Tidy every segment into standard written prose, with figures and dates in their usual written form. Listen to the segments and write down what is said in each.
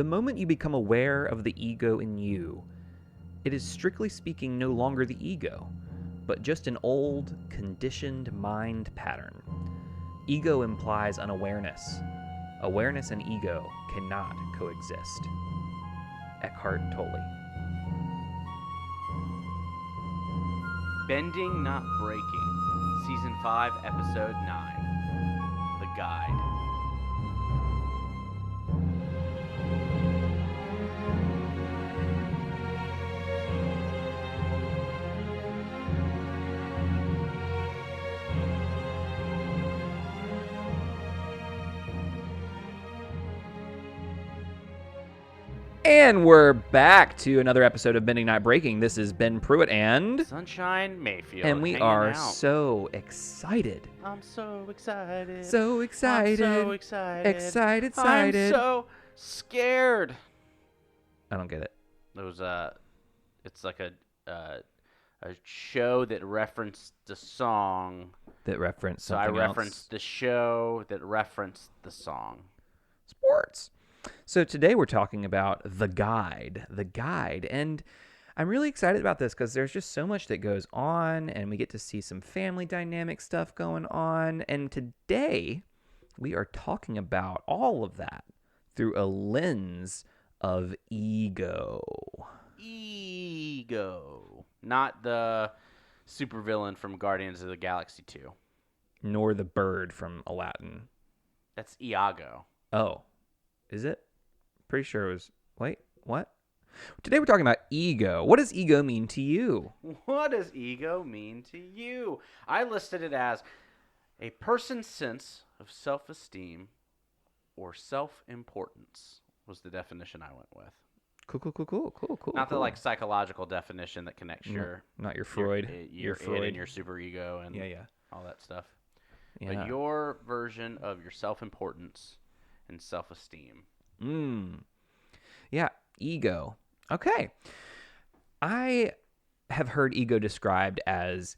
The moment you become aware of the ego in you, it is strictly speaking no longer the ego, but just an old, conditioned mind pattern. Ego implies unawareness. Awareness and ego cannot coexist. Eckhart Tolle. Bending Not Breaking, Season 5, Episode 9, The Guide. And we're back to another episode of Bending Not Breaking. This is Ben Pruitt and Sunshine Mayfield. And we hanging are out. so excited. I'm so excited. So excited. I'm so excited. Excited. I'm so scared. I don't get it. It was it's like a show that referenced the song. That referenced So something I referenced the show that referenced the song. Sports. So today we're talking about The Guide. The Guide. And I'm really excited about this because there's just so much that goes on, and we get to see some family dynamic stuff going on. And today we are talking about all of that through a lens of ego. Ego. Not the supervillain from Guardians of the Galaxy 2. Nor the bird from Aladdin. That's Iago. Oh, is it? Pretty sure it was. Wait, what? Today we're talking about ego. What does ego mean to you? What does ego mean to you? I listed it as a person's sense of self-esteem or self-importance was the definition I went with. Cool. Not the like psychological definition that connects your not your Freud, your Freud and your superego and all that stuff. Yeah. But your version of your self-importance and self-esteem. Yeah, ego. Okay. I have heard ego described as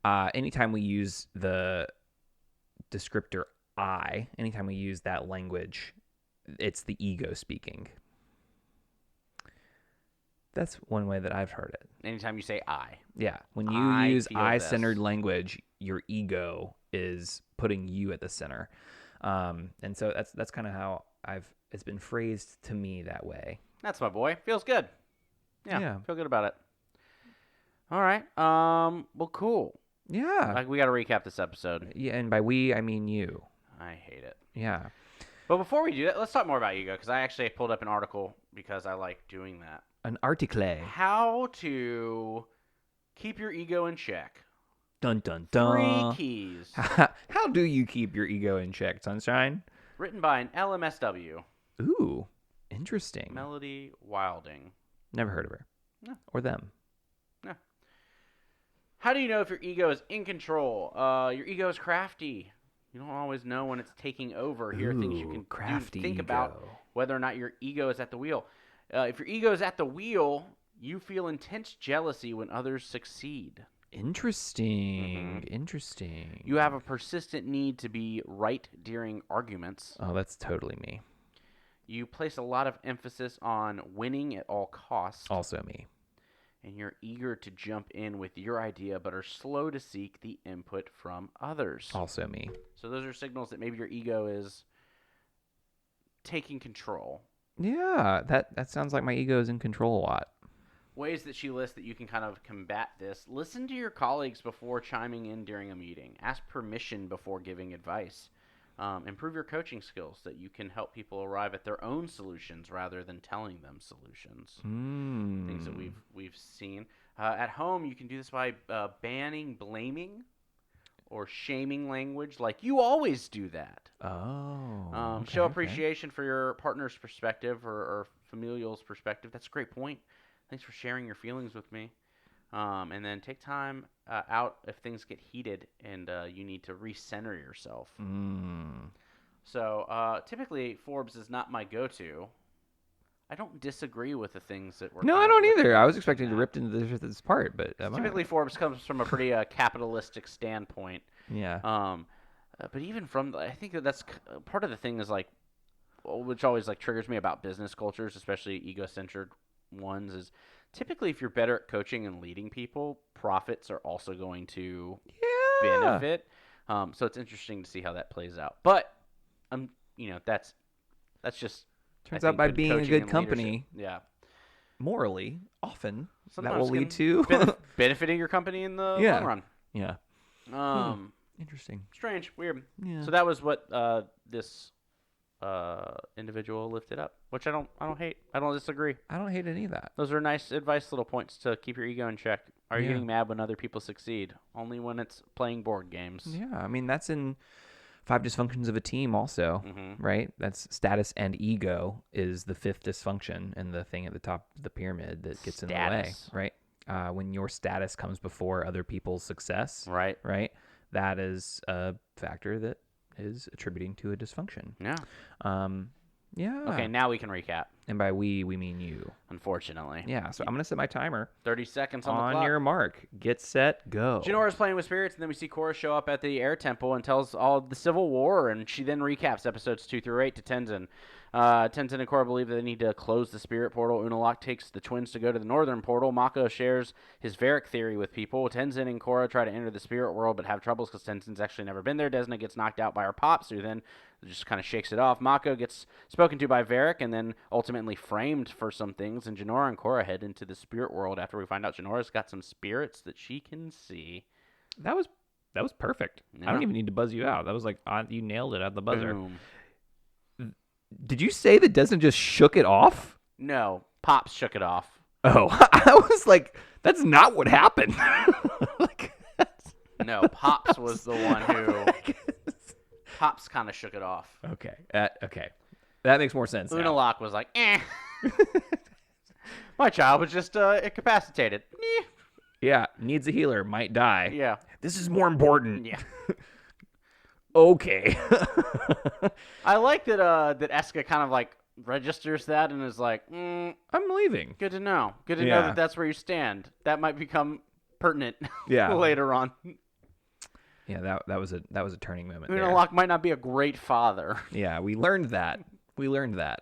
anytime we use the descriptor I, anytime we use that language, it's the ego speaking. That's one way that I've heard it. Anytime you say I. Yeah. When you use I-centered language, your ego is putting you at the center. And so that's kind of how it's been phrased to me that way. That's my boy. Feels good. Yeah. Feel good about it. All right. Well, cool. Yeah. Like we got to recap this episode. Yeah, and by we, I mean you. I hate it. Yeah. But before we do that, let's talk more about ego, because I actually pulled up an article because I like doing that. An article. How to keep your ego in check. Dun, dun, dun. 3 keys. How do you keep your ego in check, Sunshine? Written by an LMSW. Ooh, interesting. Melody Wilding. Never heard of her. No. Or them. No. How do you know if your ego is in control? Your ego is crafty. You don't always know when it's taking over. Here are things you can crafty think ego. about whether or not your ego is at the wheel. If your ego is at the wheel, you feel intense jealousy when others succeed. Interesting. Interesting. You have a persistent need to be right during arguments. Oh, that's totally me. You place a lot of emphasis on winning at all costs. Also me. And you're eager to jump in with your idea, but are slow to seek the input from others. Also me. So those are signals that maybe your ego is taking control. Yeah, that sounds like my ego is in control a lot. Ways that she lists that you can kind of combat this. Listen to your colleagues before chiming in during a meeting. Ask permission before giving advice. Improve your coaching skills so that you can help people arrive at their own solutions rather than telling them solutions. Things that we've seen. At home, you can do this by banning blaming or shaming language, like you always do that. Show appreciation for your partner's perspective or familial's perspective. That's a great point. Thanks for sharing your feelings with me. And then take time out if things get heated and you need to recenter yourself. So typically, Forbes is not my go-to. I don't disagree with the things that we're. No, I don't either. I was expecting to rip into this part, but typically Forbes comes from a pretty capitalistic standpoint. Yeah. But even from, I think that's part of the thing is like, which always like triggers me about business cultures, especially ego-centered ones, is typically if you're better at coaching and leading people, profits are also going to benefit. So it's interesting to see how that plays out. But that's just Turns out by being a good company, yeah, morally, often sometimes that will lead to benefiting your company in the long run. Yeah. Interesting. Strange, weird. Yeah. So that was what this individual lifted up, which I don't hate. I don't disagree. I don't hate any of that. Those are nice advice, little points to keep your ego in check. Are you Yeah. getting mad when other people succeed? Only when it's playing board games. Yeah, I mean that's in 5 dysfunctions of a team also, right? That's status and ego is the 5th dysfunction and the thing at the top of the pyramid that gets in the way, right? When your status comes before other people's success, Right. That is a factor that is attributing to a dysfunction. Yeah. Yeah. Okay, now we can recap. And by we mean you. Unfortunately. Yeah, so I'm going to set my timer. 30 seconds on the clock. On your mark. Get set, go. Jinora's playing with spirits, and then we see Korra show up at the air temple and tells all of the Civil War, and she then recaps episodes 2 through 8 to Tenzin. Tenzin and Korra believe that they need to close the spirit portal. Unalaq takes the twins to go to the northern portal. Mako shares his Varric theory with people. Tenzin and Korra try to enter the spirit world, but have troubles because Tenzin's actually never been there. Desna gets knocked out by her pops, who then just kind of shakes it off. Mako gets spoken to by Varric and then ultimately framed for some things, and Jinora and Korra head into the spirit world after we find out Jinora's got some spirits that she can see. That was perfect. Yeah. I don't even need to buzz you out. That was like you nailed it at the buzzer. Boom. Did you say that Desna just shook it off? No, Pops shook it off. Oh, I was like, that's not what happened. No, Pops was the one who... Pops kind of shook it off. Okay. Okay. That makes more sense now. Unalaq was like, eh. My child was just incapacitated. Yeah, needs a healer, might die. Yeah. This is more important. Yeah. Okay. I like that that Eska kind of like registers that and is like, I'm leaving. good to know. Good to know that that's where you stand. That might become pertinent later on. Yeah, that was a turning moment there. Unalaq might not be a great father. Yeah, we learned that.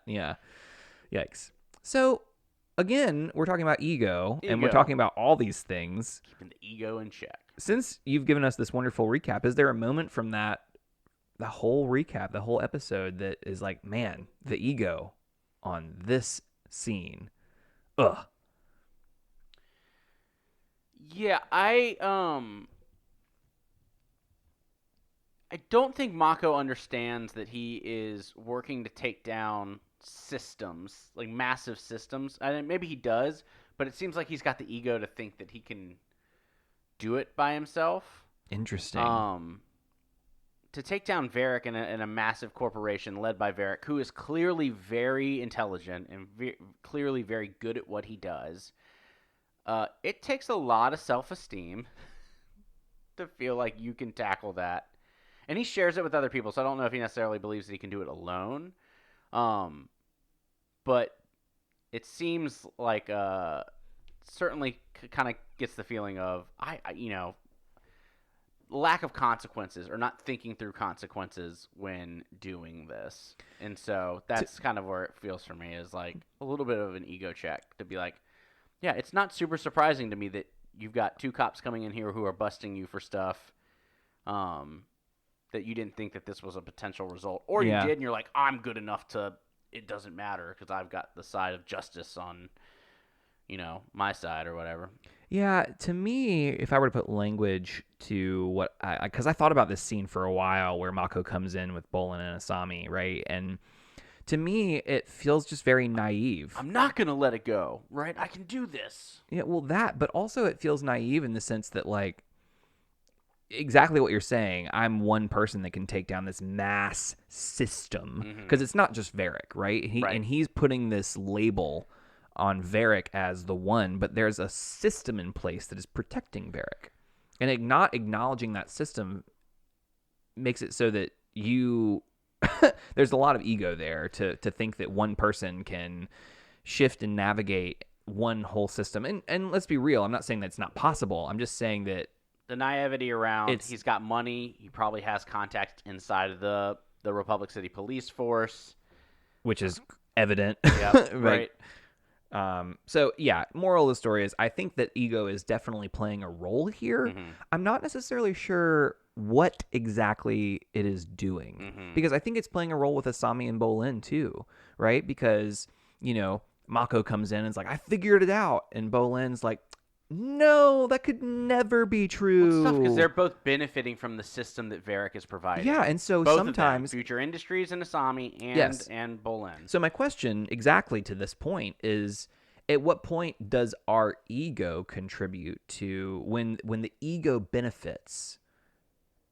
Yeah. Yikes. So, again, we're talking about ego, and we're talking about all these things. Keeping the ego in check. Since you've given us this wonderful recap, is there a moment from the whole recap, the whole episode, that is like, man, the ego on this scene? Ugh. Yeah, I don't think Mako understands that he is working to take down systems, like massive systems. I mean, maybe he does, but it seems like he's got the ego to think that he can do it by himself. Interesting. To take down Varric in a massive corporation led by Varric, who is clearly very intelligent and clearly very good at what he does, it takes a lot of self-esteem to feel like you can tackle that. And he shares it with other people, so I don't know if he necessarily believes that he can do it alone. But it seems like certainly kind of gets the feeling of, lack of consequences or not thinking through consequences when doing this. And so that's kind of where it feels for me, is like a little bit of an ego check to be like, yeah, it's not super surprising to me that you've got 2 cops coming in here who are busting you for stuff. That you didn't think that this was a potential result. Or you did, and you're like, I'm good enough to, it doesn't matter because I've got the side of justice on, my side or whatever. Yeah, to me, if I were to put language to what because I thought about this scene for a while where Mako comes in with Bolin and Asami, right? And to me, it feels just very naive. I'm not going to let it go, right? I can do this. Yeah, well, but also it feels naive in the sense that, like, exactly what you're saying. I'm one person that can take down this mass system, because it's not just Varric, right? And he's putting this label on Varric as the one, but there's a system in place that is protecting Varric, and not acknowledging that system makes it so that you there's a lot of ego there to think that one person can shift and navigate one whole system. And let's be real, I'm not saying that it's not possible. I'm just saying that the naivety around he's got money, he probably has contacts inside of the Republic City police force. which is evident. Yeah, right. So yeah, moral of the story is I think that ego is definitely playing a role here. Mm-hmm. I'm not necessarily sure what exactly it is doing Mm-hmm. because I think it's playing a role with Asami and Bolin too, right? Because, Mako comes in and is like, I figured it out. And Bolin's like, no, that could never be true. Well, it's tough because they're both benefiting from the system that Varric is providing. Yeah, and so both sometimes of them, Future Industries and Asami and Yes. and Bolin. So my question exactly to this point is at what point does our ego contribute to when the ego benefits?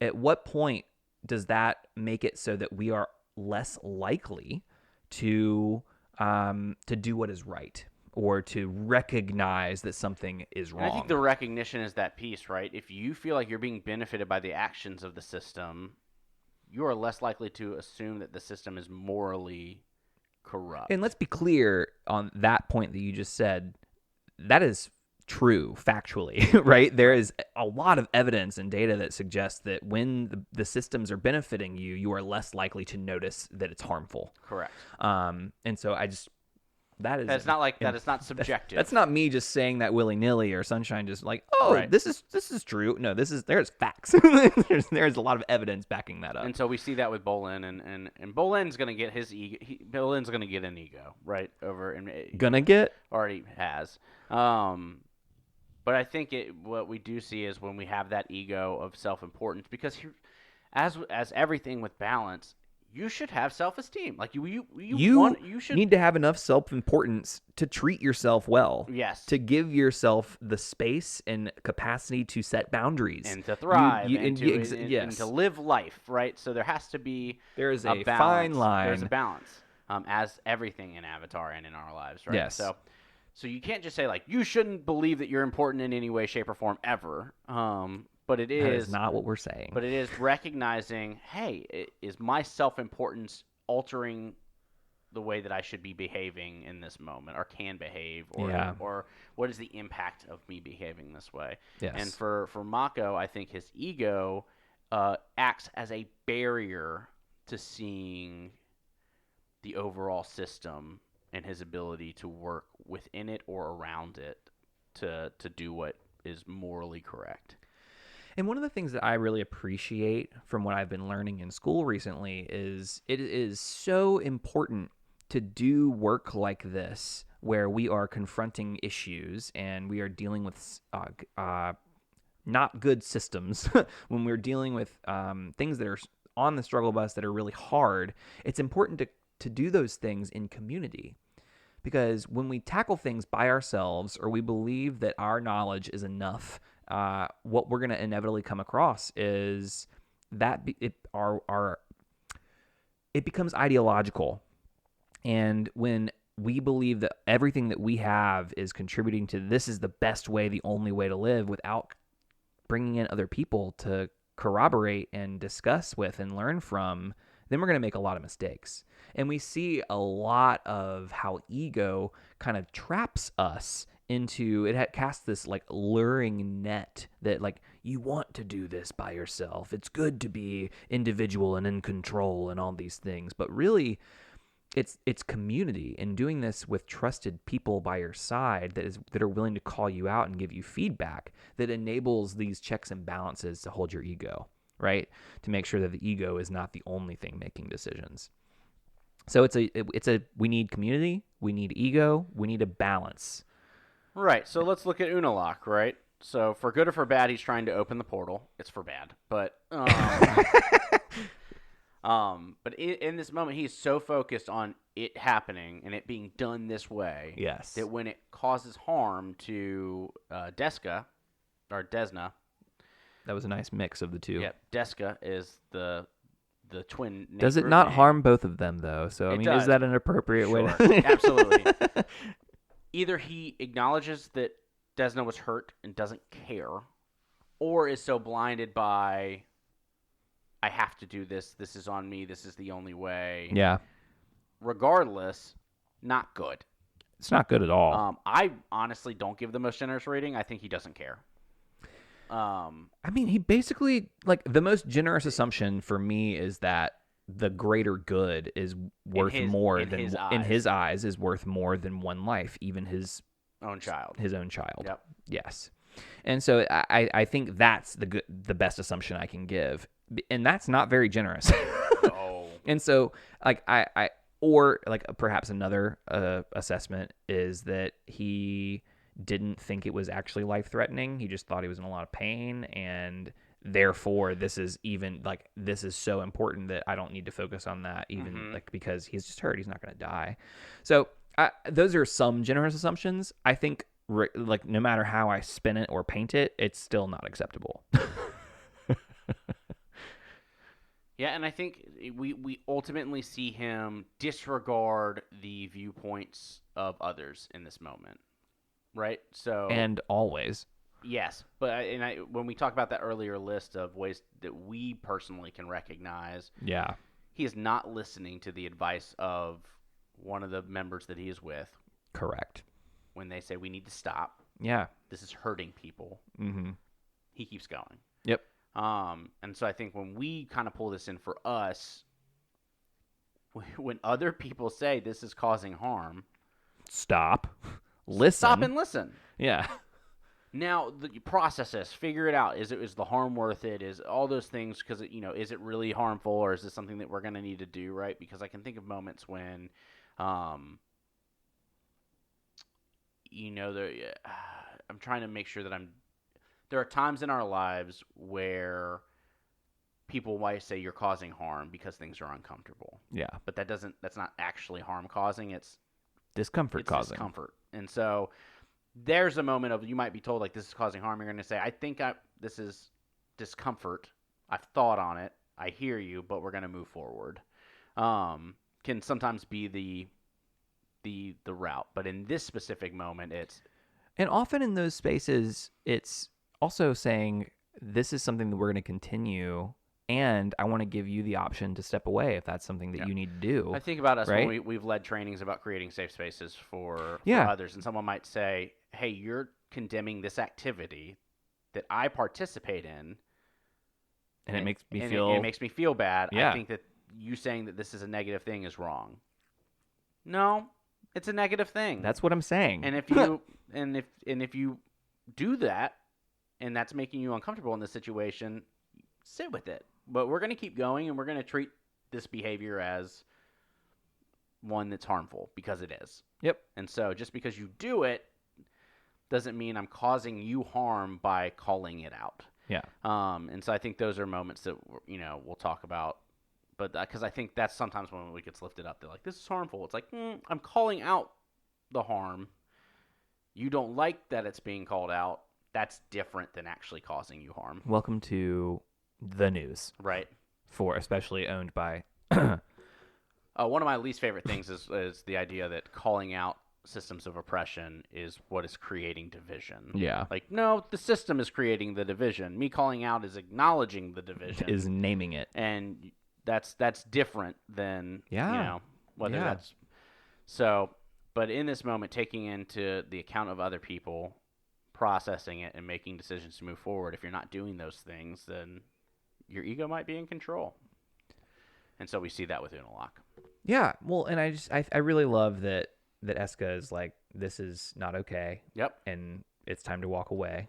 At what point does that make it so that we are less likely to do what is right or to recognize that something is wrong? And I think the recognition is that piece, right? If you feel like you're being benefited by the actions of the system, you are less likely to assume that the system is morally corrupt. And let's be clear on that point that you just said. That is true factually, right? There is a lot of evidence and data that suggests that when the systems are benefiting you, you are less likely to notice that it's harmful. Correct. And so It's not like that. It's not subjective. That's not me just saying that willy nilly or Sunshine just like, oh, Right. this is true. No, there's facts. there's a lot of evidence backing that up. And so we see that with Bolin, and Bolin's gonna get his ego. Bolin's gonna get an ego, right? Over and already has. But I think what we do see is when we have that ego of self-importance, because as everything with balance, you should have self-esteem. Like you should need to have enough self-importance to treat yourself well. Yes. To give yourself the space and capacity to set boundaries and to thrive and yes. to live life, right? So there has to be a balance. fine line. There's a balance, as everything in Avatar and in our lives, right? Yes. So you can't just say like you shouldn't believe that you're important in any way, shape, or form ever. But it is That is not what we're saying. But it is recognizing, hey, is my self-importance altering the way that I should be behaving in this moment, or can behave, or what is the impact of me behaving this way? Yes. And for Mako, I think his ego acts as a barrier to seeing the overall system and his ability to work within it or around it to do what is morally correct. And one of the things that I really appreciate from what I've been learning in school recently is it is so important to do work like this where we are confronting issues and we are dealing with not good systems. When we're dealing with things that are on the struggle bus that are really hard, it's important to do those things in community. Because when we tackle things by ourselves or we believe that our knowledge is enough, what we're going to inevitably come across is that it becomes ideological. And when we believe that everything that we have is contributing to this is the best way, the only way to live, without bringing in other people to corroborate and discuss with and learn from, then we're going to make a lot of mistakes. And we see a lot of how ego kind of traps us into it. Casts this like luring net that like you want to do this by yourself. It's good to be individual and in control and all these things. But really, it's community and doing this with trusted people by your side that are willing to call you out and give you feedback that enables these checks and balances to hold your ego, right? To make sure that the ego is not the only thing making decisions. So we need community, we need ego, we need a balance. Right. So let's look at Unalaq, right? So for good or for bad, he's trying to open the portal. It's for bad, but but in this moment, he's so focused on it happening and it being done this way, yes, that when it causes harm to Desna, that was a nice mix of the two. Yep, Desna is the twin. Does it not harm both of them though? So I mean, is that an appropriate way to? Absolutely. Either he acknowledges that Desna was hurt and doesn't care, or is so blinded by, I have to do this, this is on me, this is the only way. Yeah. Regardless, not good. It's not good at all. I honestly don't give the most generous rating. I think he doesn't care. I mean, he basically, like, the most generous assumption for me is that the greater good is worth more than in his eyes is worth more than one life, even his own child. His own child. Yep. Yes. And so I think that's the best assumption I can give, and that's not very generous. Oh. And so like or like perhaps another assessment is that he didn't think it was actually life-threatening. He just thought he was in a lot of pain, and therefore this is so important that I don't need to focus on that, even like because he's just hurt. He's not going to die. So those are some generous assumptions. I think like no matter how I spin it or paint it, it's still not acceptable. Yeah, and I think we ultimately see him disregard the viewpoints of others in this moment, right? So and always. Yes, but when we talk about that earlier list of ways that we personally can recognize, yeah, he is not listening to the advice of one of the members that he is with. Correct. When they say we need to stop. Yeah. This is hurting people. Mm-hmm. He keeps going. Yep. And so I think when we kind of pull this in for us, when other people say this is causing harm, stop, listen. Stop and listen. Yeah. Now, process this, figure it out. Is the harm worth it? Is all those things, because, is it really harmful, or is this something that we're going to need to do, right? Because I can think of moments when, I'm trying to make sure that there are times in our lives where people might say you're causing harm because things are uncomfortable. Yeah. But that's not actually harm causing. It's discomfort causing. Discomfort. And so there's a moment of, you might be told like this is causing harm. You're going to say, I think this is discomfort. I've thought on it. I hear you, but we're going to move forward. Can sometimes be the route. But in this specific moment, and often in those spaces, it's also saying, this is something that we're going to continue, and I want to give you the option to step away if that's something that you need to do. I think about us right? when we've led trainings about creating safe spaces for others, and someone might say, hey, you're condemning this activity that I participate in, and it makes me feel bad. Yeah. I think that you saying that this is a negative thing is wrong. No, it's a negative thing. That's what I'm saying. And if you if you do that, and that's making you uncomfortable in this situation, sit with it. But we're going to keep going, and we're going to treat this behavior as one that's harmful, because it is. Yep. And so just because you do it doesn't mean I'm causing you harm by calling it out. Yeah. And so I think those are moments that we'll talk about. But because I think that's sometimes when it gets lifted up, they're like, this is harmful. It's like, I'm calling out the harm. You don't like that it's being called out. That's different than actually causing you harm. Welcome to the news. Right. For especially owned by... one of my least favorite things is the idea that calling out systems of oppression is what is creating division. Yeah. Like, no, the system is creating the division. Me calling out is acknowledging the division. Is naming it. And that's different than, whether Yeah. that's... So, but in this moment, taking into the account of other people, processing it, and making decisions to move forward, if you're not doing those things, then your ego might be in control. And so we see that with Unalaq. Yeah. Well, and I really love that Eska is like, this is not okay. Yep. And it's time to walk away,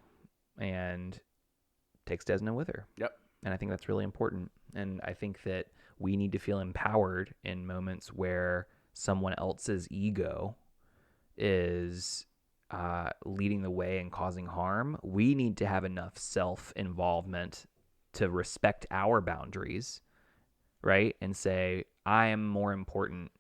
and takes Desna with her. Yep. And I think that's really important. And I think that we need to feel empowered in moments where someone else's ego is leading the way and causing harm. We need to have enough self-involvement to respect our boundaries, right? And say, I am more important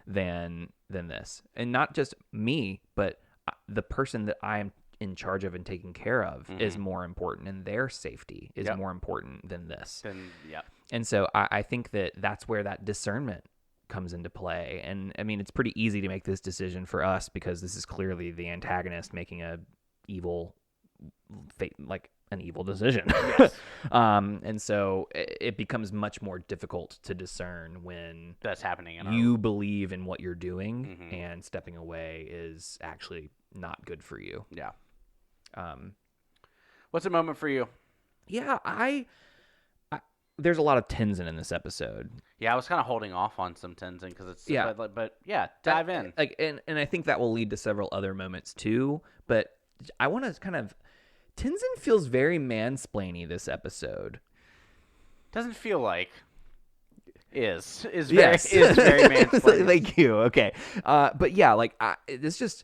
than this. And not just me, but the person that I am in charge of and taking care of is more important, and their safety is more important than this. And so I think that that's where that discernment comes into play. And I mean, it's pretty easy to make this decision for us because this is clearly the antagonist making an evil decision. Yes. And so it becomes much more difficult to discern when that's happening. You believe in what you're doing, and stepping away is actually not good for you. Yeah. What's a moment for you? Yeah, there's a lot of Tenzin in this episode. Yeah, I was kind of holding off on some Tenzin because it's Yeah. but yeah, dive in. Like, and I think that will lead to several other moments too. But I want to kind of Tenzin feels very mansplainy this episode. Doesn't feel like is very Yes. is very mansplaining. Thank you. Okay. But yeah, like it's just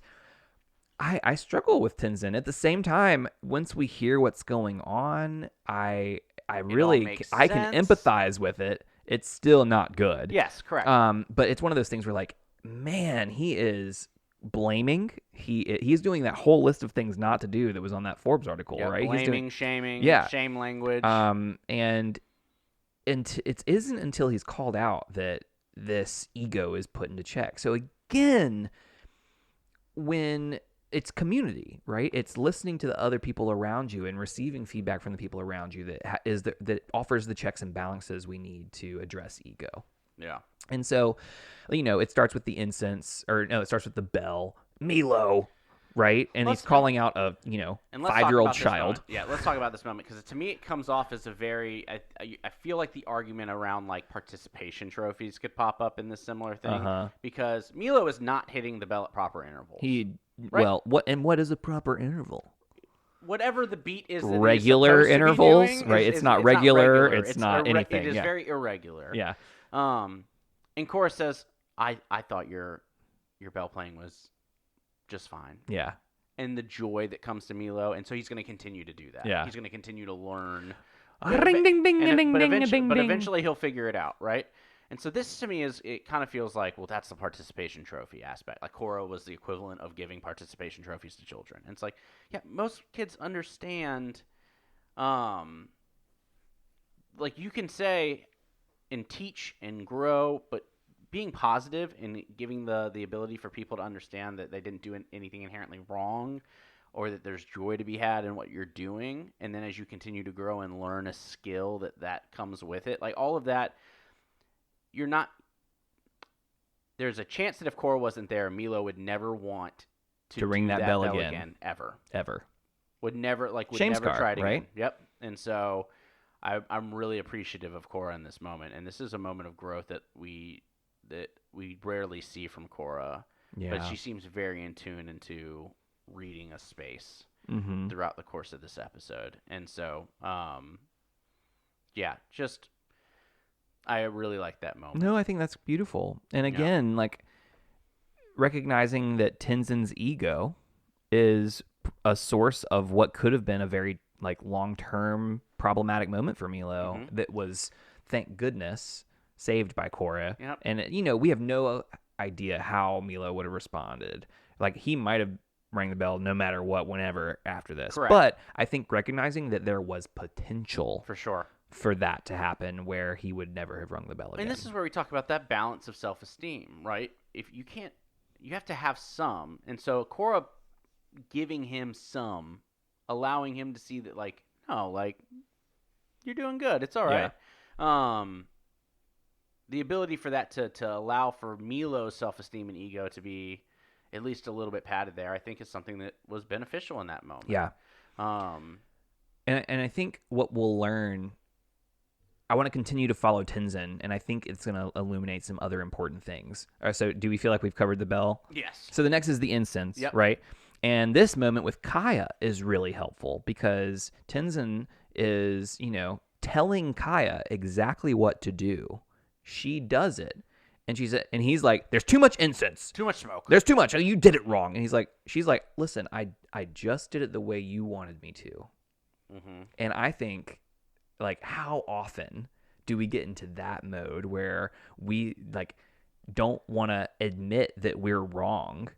I struggle with Tenzin. At the same time, once we hear what's going on, I really makes I can sense. empathize with it. It's still not good. Yes, correct. But it's one of those things where like, man, he is blaming. He's doing that whole list of things not to do that was on that Forbes article, Yep, right? Blaming, He's doing, shaming, Yeah. shame language. and it isn't until he's called out that this ego is put into check. So again, when it's community, right? It's listening to the other people around you and receiving feedback from the people around you that offers the checks and balances we need to address ego. Yeah. And so, it starts with the incense, it starts with the bell, Milo, right? And he's calling out a, And let's 5-year-old talk about this child. moment. Yeah, let's talk about this moment because to me it comes off as a very. I feel like the argument around like participation trophies could pop up in this similar thing because Milo is not hitting the bell at proper intervals. Right? Well, what is a proper interval? Whatever the beat is, that Regular he's supposed to be intervals, doing right? is- It's not regular, regular. it's not anything, It is yeah. very irregular. Yeah. And Korra says, "I thought your bell playing was just fine." Yeah. And the joy that comes to Milo, and so he's going to continue to do that. Yeah. He's going to continue to learn. Ring ding ding And ding but ding eventually, ding but ding. eventually he'll figure it out, right? And so this to me it kind of feels like, well, that's the participation trophy aspect. Like Korra was the equivalent of giving participation trophies to children. And it's like, yeah, most kids understand, like you can say and teach and grow, but being positive and giving the ability for people to understand that they didn't do anything inherently wrong or that there's joy to be had in what you're doing. And then as you continue to grow and learn a skill that comes with it, like all of that, there's a chance that if Korra wasn't there, Milo would never want to ring do that bell again. ever. Would never Shame never scar, try it again. right? Yep. And so I'm really appreciative of Korra in this moment, and this is a moment of growth that we rarely see from Korra. Yeah. But she seems very in tune into reading a space Mm-hmm. throughout the course of this episode. And so, I really like that moment. No, I think that's beautiful. And again, like recognizing that Tenzin's ego is a source of what could have been a very like long-term problematic moment for Milo that was, thank goodness, saved by Korra. Yep. And we have no idea how Milo would have responded. Like he might have rang the bell no matter what, whenever after this. Correct. But I think recognizing that there was potential For sure. for that to happen where he would never have rung the bell again. And this is where we talk about that balance of self-esteem, right? If you can't, you have to have some. And so Korra giving him some, allowing him to see that, like, no, like, you're doing good. It's all right. The ability for that to allow for Milo's self-esteem and ego to be at least a little bit padded there, I think is something that was beneficial in that moment. Yeah. And I think what we'll learn, I want to continue to follow Tenzin, and I think it's going to illuminate some other important things. So do we feel like we've covered the bell? Yes. So the next is the incense, Yep. right? And this moment with Kaya is really helpful because Tenzin is, telling Kaya exactly what to do. She does it. And he's like, there's too much incense. Too much smoke. There's too much. You did it wrong. And she's like, listen, I just did it the way you wanted me to. Mm-hmm. And I think, like, how often do we get into that mode where we like don't want to admit that we're wrong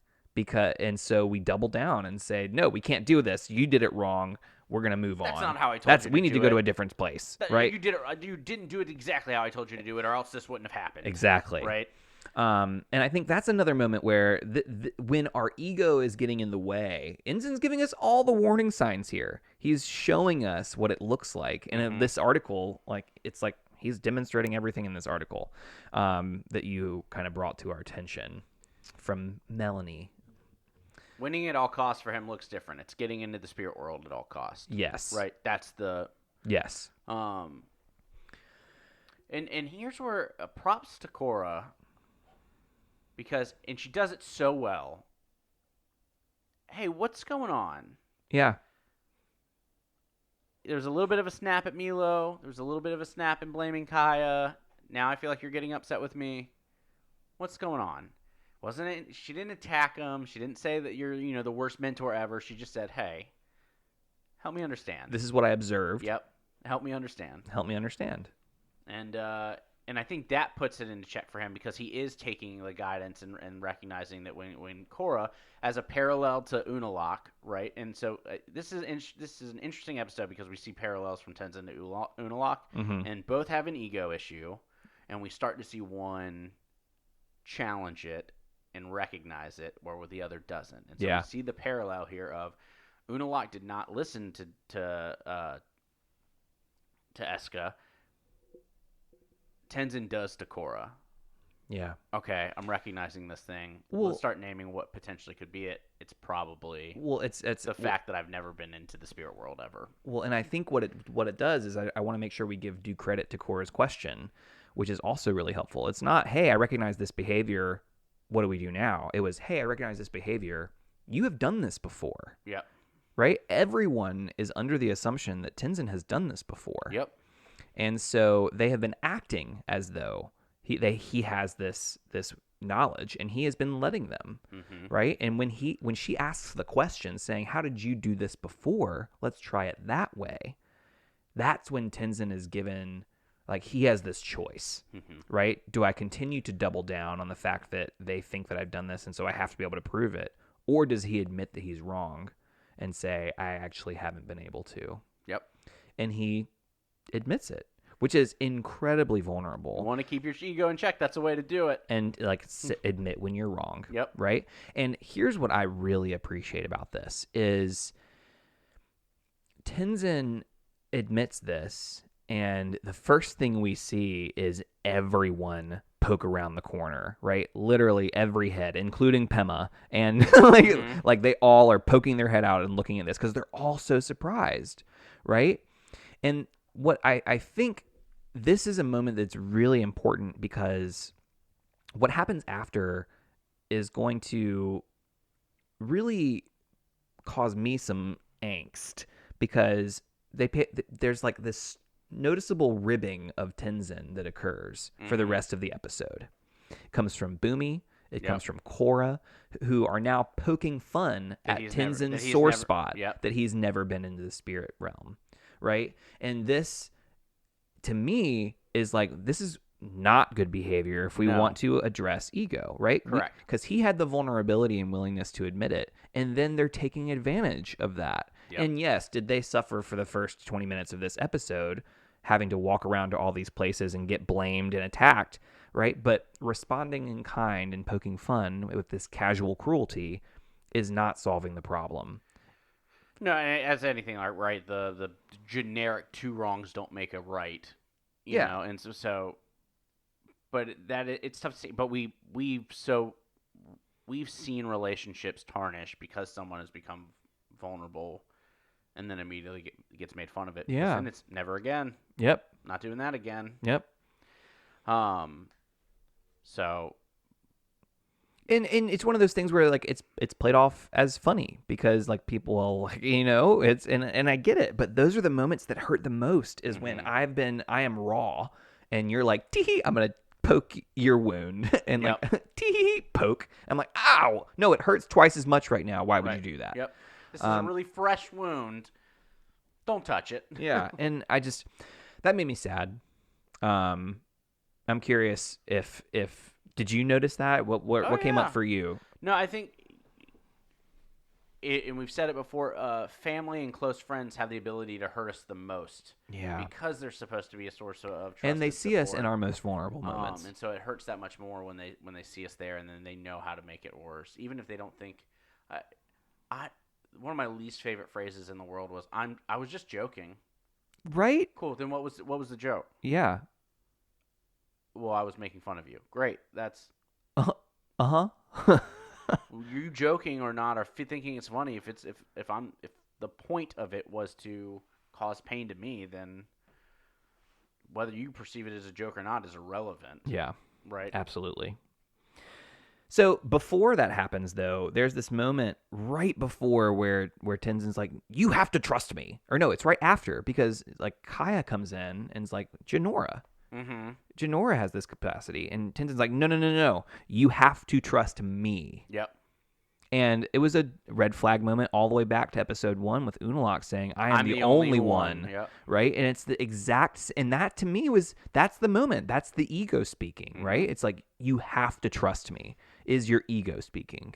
and so we double down and say, no, we can't do this. You did it wrong. We're gonna move on. That's not how I told you. We need to go it. to a different place, right? You did it. You didn't do it exactly how I told you to do it, or else this wouldn't have happened. Exactly. Right. And I think that's another moment where when our ego is getting in the way, Ensign's giving us all the warning signs here. He's showing us what it looks like. And in this article, it's like he's demonstrating everything in this article that you kind of brought to our attention from Melanie. Winning at all costs for him looks different. It's getting into the spirit world at all costs. Yes. Right. That's the. Yes. And here's where props to Korra, and she does it so well. Hey, what's going on? Yeah. There was a little bit of a snap at Milo. There was a little bit of a snap in blaming Kaya. Now I feel like you're getting upset with me. What's going on? Wasn't it? She didn't attack him. She didn't say that you're the worst mentor ever. She just said, "Hey, help me understand." This is what I observed. Yep, help me understand. Help me understand. And I think that puts it into check for him because he is taking the guidance and recognizing that when Korra, as a parallel to Unalaq, right? And so this is an interesting episode because we see parallels from Tenzin to Unalaq, and both have an ego issue, and we start to see one challenge it and recognize it where the other doesn't. And so we see the parallel here of Unalaq did not listen to Eska. Tenzin does to Korra. Yeah. Okay, I'm recognizing this thing. Well, let's start naming what potentially could be it. It's probably it's the fact that I've never been into the spirit world ever. Well, and I think what it does is I want to make sure we give due credit to Korra's question, which is also really helpful. It's not, hey, I recognize this behavior. What do we do now? It was, hey, I recognize this behavior. You have done this before. Yep. Right? Everyone is under the assumption that Tenzin has done this before. Yep. And so they have been acting as though he has this knowledge, and he has been letting them, right? And when she asks the question, saying, "How did you do this before? Let's try it that way." That's when Tenzin is given, like, he has this choice, right? Do I continue to double down on the fact that they think that I've done this, and so I have to be able to prove it, or does he admit that he's wrong and say, "I actually haven't been able to"? Yep. And he admits it, which is incredibly vulnerable. You want to keep your ego in check. That's the way to do it. And admit when you're wrong. Yep. Right? And here's what I really appreciate about this is Tenzin admits this, and the first thing we see is everyone poke around the corner, right? Literally every head, including Pema, and like they all are poking their head out and looking at this because they're all so surprised, right? And what I think this is a moment that's really important because what happens after is going to really cause me some angst because there's like this noticeable ribbing of Tenzin that occurs for the rest of the episode. It comes from Boomy. It comes from Korra, who are now poking fun at Tenzin's sore spot that he's never been into the spirit realm. Right? And this, to me, is like, this is not good behavior if we want to address ego, right? Correct. Because he had the vulnerability and willingness to admit it, and then they're taking advantage of that. Yep. And yes, did they suffer for the first 20 minutes of this episode, having to walk around to all these places and get blamed and attacked, right? But responding in kind and poking fun with this casual cruelty is not solving the problem. No, as anything, right? The generic two wrongs don't make a right. You know, and so, but it's tough to see. But we've seen relationships tarnish because someone has become vulnerable, and then immediately gets made fun of it. Yeah, and it's never again. Yep, not doing that again. Yep. So. And it's one of those things where like it's played off as funny because like people will, like, it's and I get it, but those are the moments that hurt the most is when I am raw and you're like, tee, I'm gonna poke your wound and like tee, poke. I'm like, ow, no, it hurts twice as much right now. Why would you do that? Yep. This is a really fresh wound. Don't touch it. Yeah, and that made me sad. I'm curious if did you notice that? What came up for you? No, I think, and we've said it before, family and close friends have the ability to hurt us the most. Yeah. Because they're supposed to be a source of trust. And they see us in our most vulnerable moments. And so it hurts that much more when they see us there, and then they know how to make it worse. Even if they don't think... one of my least favorite phrases in the world was, I was just joking. Right? Cool, then what was the joke? Yeah. Well, I was making fun of you. Great. That's... Uh-huh. You joking or not, or thinking it's funny, if the point of it was to cause pain to me, then whether you perceive it as a joke or not is irrelevant. Yeah, Right? absolutely. So before that happens, though, there's this moment right before where Tenzin's like, "You have to trust me," or no, it's right after, because like Kaya comes in and is like, "Jinora, Mm-hmm. Jinora has this capacity," and Tenzin's like, "No, no, no, no, you have to trust me." Yep. And it was a red flag moment all the way back to episode 1 with Unalaq saying, I am the only one. Yep. Right? And it's the exact, and that to me that's the moment. That's the ego speaking, right? It's like, you have to trust me, is your ego speaking.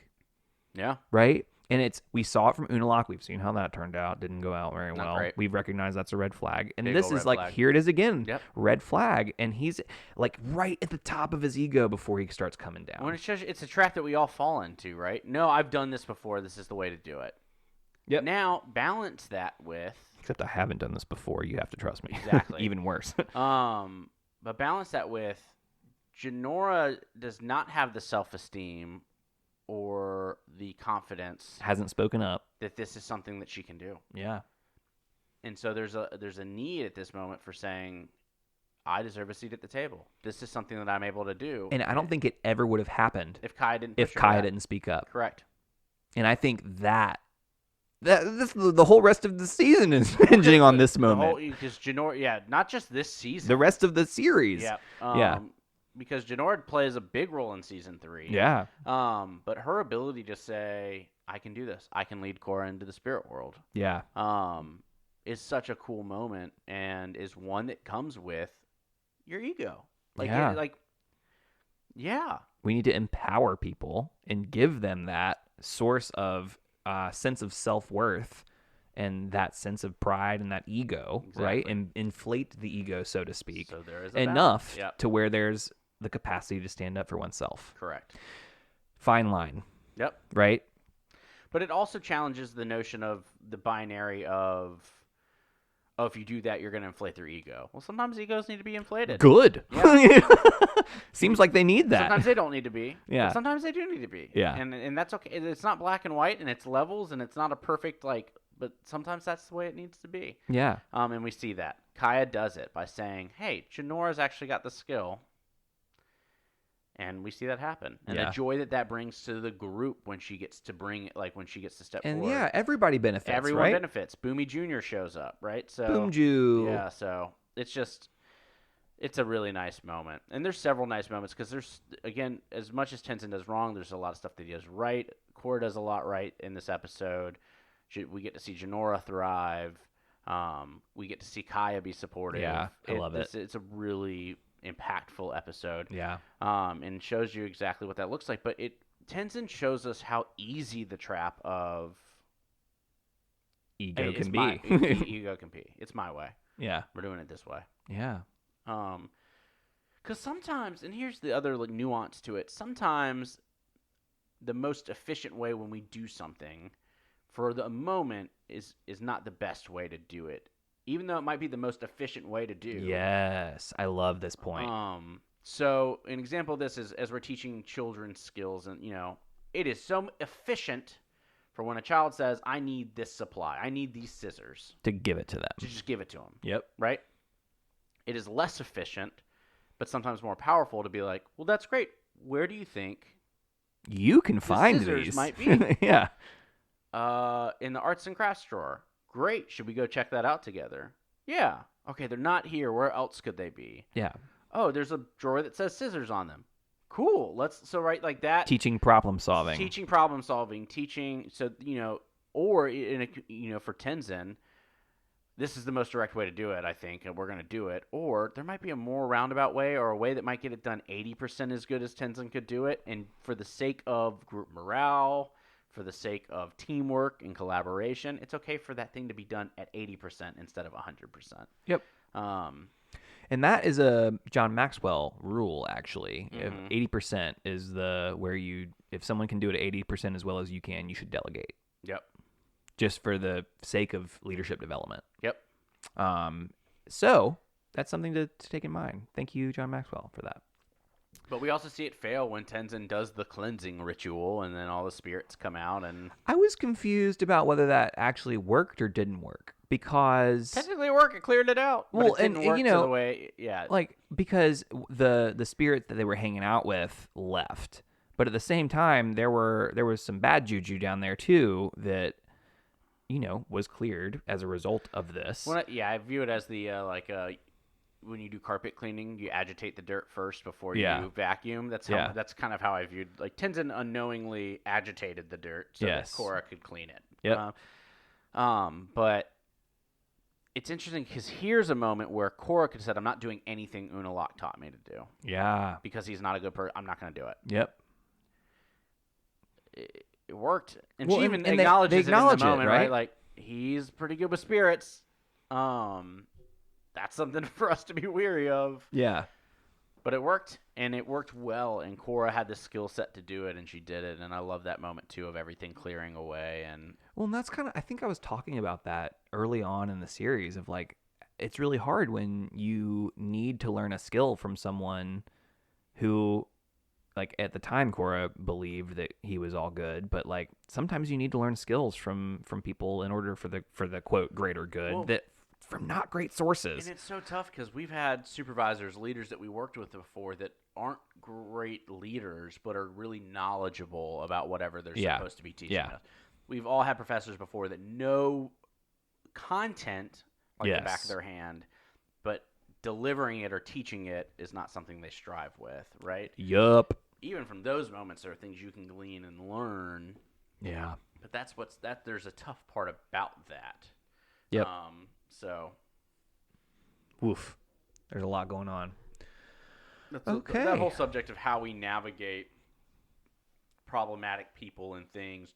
Yeah. Right? And we saw it from Unalaq. We've seen how that turned out. Didn't go out very well. Great. We've recognized that's a red flag. And Big this ol' is red like, flag. here it is again. Yep. Red flag. And he's like right at the top of his ego before he starts coming down. When it shows you, it's a trap that we all fall into, right? No, I've done this before. This is the way to do it. Yep. Now, balance that with... Except I haven't done this before. You have to trust me. Exactly. Even worse. But balance that with Jinora does not have the self-esteem or the confidence Hasn't spoken up. that this is something that she can do. Yeah. And so there's a need at this moment for saying, I deserve a seat at the table. This is something that I'm able to do. And I don't think it ever would have happened if Kaya didn't if push her Kaya back. didn't speak up. Correct. And I think the whole rest of the season is hinging on this moment. Because Jinora, not just this season. The rest of the series. Yeah. Yeah. Because Jinora plays a big role in season 3. Yeah. But her ability to say, I can do this. I can lead Korra into the spirit world. Yeah. Is such a cool moment and is one that comes with your ego. Yeah. Yeah. We need to empower people and give them that source of sense of self-worth and that sense of pride and that ego, right? Exactly. And inflate the ego, so to speak, So there is a enough balance. Yep. to where there's the capacity to stand up for oneself. Correct. Fine line, Yep. right? But it also challenges the notion of the binary of, if you do that, you're going to inflate their ego. Well, sometimes egos need to be inflated. Good. Yeah. Seems like they need that. Sometimes they don't need to be. Yeah. But sometimes they do need to be. Yeah. And that's okay. It's not black and white, and it's levels, and it's not a perfect, but sometimes that's the way it needs to be. Yeah. And we see that. Kaya does it by saying, hey, Jinora's actually got the skill. And we see that happen. And Yeah. the joy that brings to the group when she gets to when she gets to step And forward. yeah, everybody benefits, Everyone right? benefits. Boomy Jr. shows up, right? So Boomju. yeah, so it's a really nice moment. And there's several nice moments because there's, again, as much as Tenzin does wrong, there's a lot of stuff that he does right. Korra does a lot right in this episode. We get to see Jinora thrive. We get to see Kaya be supportive. Yeah, I love it. It's a really impactful episode. Yeah. And shows you exactly what that looks like. But Tenzin shows us how easy the trap of Ego hey, can it's be. ego can be. It's my way. Yeah. We're doing it this way. Yeah. Because sometimes, and here's the other nuance to it, sometimes the most efficient way when we do something for the moment is not the best way to do it, even though it might be the most efficient way to do. Yes. I love this point. So an example of this is as we're teaching children skills, and it is so efficient for when a child says, I need this supply, I need these scissors, To give it to them. to just give it to them. Yep. Right? It is less efficient, but sometimes more powerful to be like, well, that's great. Where do you think You can find scissors these. might be? Yeah. in the arts and crafts drawer? Great. Should we go check that out together? Yeah. Okay, they're not here. Where else could they be? Yeah. Oh, there's a drawer that says scissors on them. Cool. Right, like that. Teaching problem solving. Teaching problem solving. Teaching. So or for Tenzin, this is the most direct way to do it, I think, and we're going to do it. Or there might be a more roundabout way, or a way that might get it done 80% as good as Tenzin could do it. And for the sake of group morale, for the sake of teamwork and collaboration, it's okay for that thing to be done at 80% instead of 100%. Yep. And that is a John Maxwell rule, actually. Mm-hmm. 80% is if someone can do it 80% as well as you can, you should delegate. Yep. Just for the sake of leadership development. Yep. So that's something to take in mind. Thank you, John Maxwell, for that. But we also see it fail when Tenzin does the cleansing ritual, and then all the spirits come out. And I was confused about whether that actually worked or didn't work because technically it worked. It cleared it out. Well, but it didn't and, work you know, to the way, yeah. like because the spirit that they were hanging out with left, but at the same time there was some bad juju down there too that was cleared as a result of this. I view it as the when you do carpet cleaning, you agitate the dirt first before you vacuum. That's kind of how I viewed. Like Tenzin unknowingly agitated the dirt so that Korra could clean it. Yep. But it's interesting because here's a moment where Korra could have said, "I'm not doing anything Unalaq taught me to do." Yeah. Because he's not a good person. I'm not going to do it. Yep. It worked, and well, she even and acknowledges they acknowledge it in the moment, right? Like he's pretty good with spirits. That's something for us to be weary of. Yeah. But it worked, and it worked well, and Korra had the skill set to do it, and she did it, and I love that moment, too, of everything clearing away. And that's kind of, I think I was talking about that early on in the series of, like, it's really hard when you need to learn a skill from someone who, like, at the time, Korra believed that he was all good, but, like, sometimes you need to learn skills from people in order for the quote, greater good, that from not great sources. And it's so tough because we've had supervisors, leaders that we worked with before that aren't great leaders but are really knowledgeable about whatever they're supposed to be teaching us. We've all had professors before that know content like the back of their hand, but delivering it or teaching it is not something they strive with, right? Yup. Even from those moments, there are things you can glean and learn. Yeah. But there's a tough part about that. Yep. So, woof. There's a lot going on. Okay. That whole subject of how we navigate problematic people and things,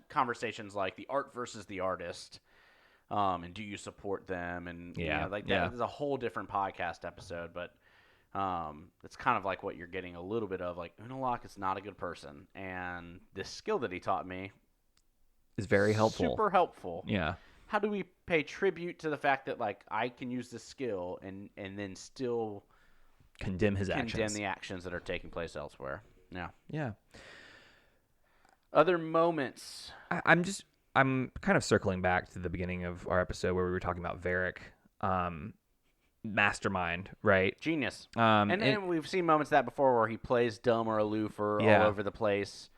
conversations like the art versus the artist, and do you support them? And that is a whole different podcast episode. But it's kind of like what you're getting a little bit of. Like Unalaq is not a good person, and this skill that he taught me is very helpful. Super helpful. Yeah. How do we pay tribute to the fact that, like, I can use this skill and then still condemn his actions? Condemn the actions that are taking place elsewhere. Yeah. Yeah. Other moments. I'm kind of circling back to the beginning of our episode where we were talking about Varric. Mastermind, right? Genius. And we've seen moments of that before where he plays dumb or aloof or all over the place.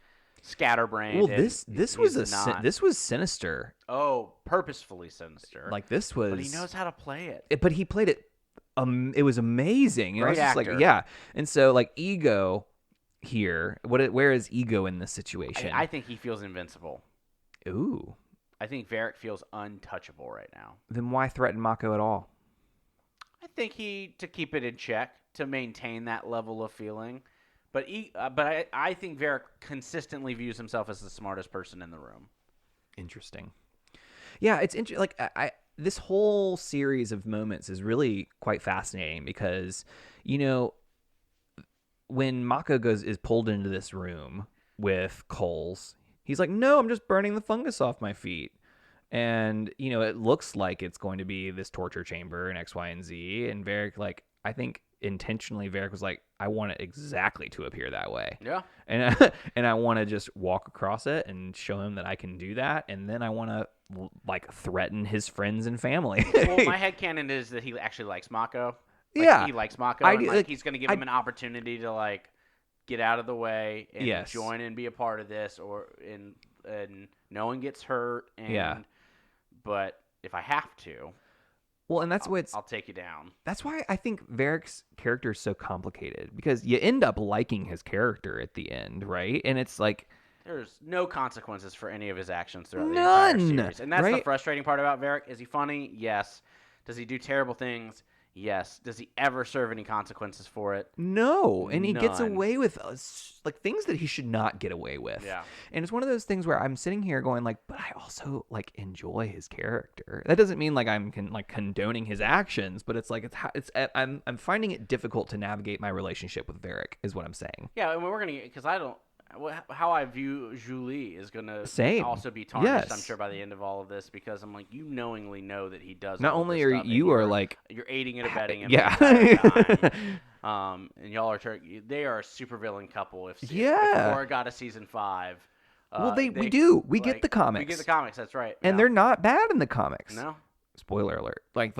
Scatterbrained. Well, this was sinister. Oh, purposefully sinister. Like this was. But he knows how to play it. But he played it. It was amazing. Great actor. And so like Ego here. Where is Ego in this situation? I think he feels invincible. Ooh. I think Varric feels untouchable right now. Then why threaten Mako at all? I think to keep it in check, to maintain that level of feeling. But I think Varric consistently views himself as the smartest person in the room. Interesting. Yeah, it's interesting. Like this whole series of moments is really quite fascinating because, when Mako is pulled into this room with coals, he's like, "No, I'm just burning the fungus off my feet." And, it looks like it's going to be this torture chamber and X, Y, and Z. And Varric, like, I think intentionally Varric was like, I want it exactly to appear that way. Yeah. And I want to just walk across it and show him that I can do that. And then I want to, like, threaten his friends and family. Well, my headcanon is that he actually likes Mako. He likes Mako. He's going to give him an opportunity to, like, get out of the way and join and be a part of this. And no one gets hurt. But if I have to, well, and that's I'll take you down. That's why I think Varric's character is so complicated because you end up liking his character at the end, right? And it's like there's no consequences for any of his actions throughout the entire series, and that's the frustrating part about Varric. Is he funny? Yes. Does he do terrible things? Yes. Does he ever serve any consequences for it? No. And he gets away with like things that he should not get away with. Yeah. And it's one of those things where I'm sitting here going like, but I also like enjoy his character. That doesn't mean like I'm condoning his actions, but it's like I'm finding it difficult to navigate my relationship with Varric is what I'm saying. Yeah, and we're gonna because I how I view Julie is going to Same. also be tarnished, I'm Yes. sure, by the end of all of this, because I'm like, you knowingly know that he does Not all of only this are stuff, and you are like, you're aiding and abetting him yeah. the entire time. And y'all are they are a supervillain couple. If Yeah. Korra got a season 5, Well, we do. We get the comics. We get the comics. That's right. And they're not bad in the comics. No. Spoiler alert. Like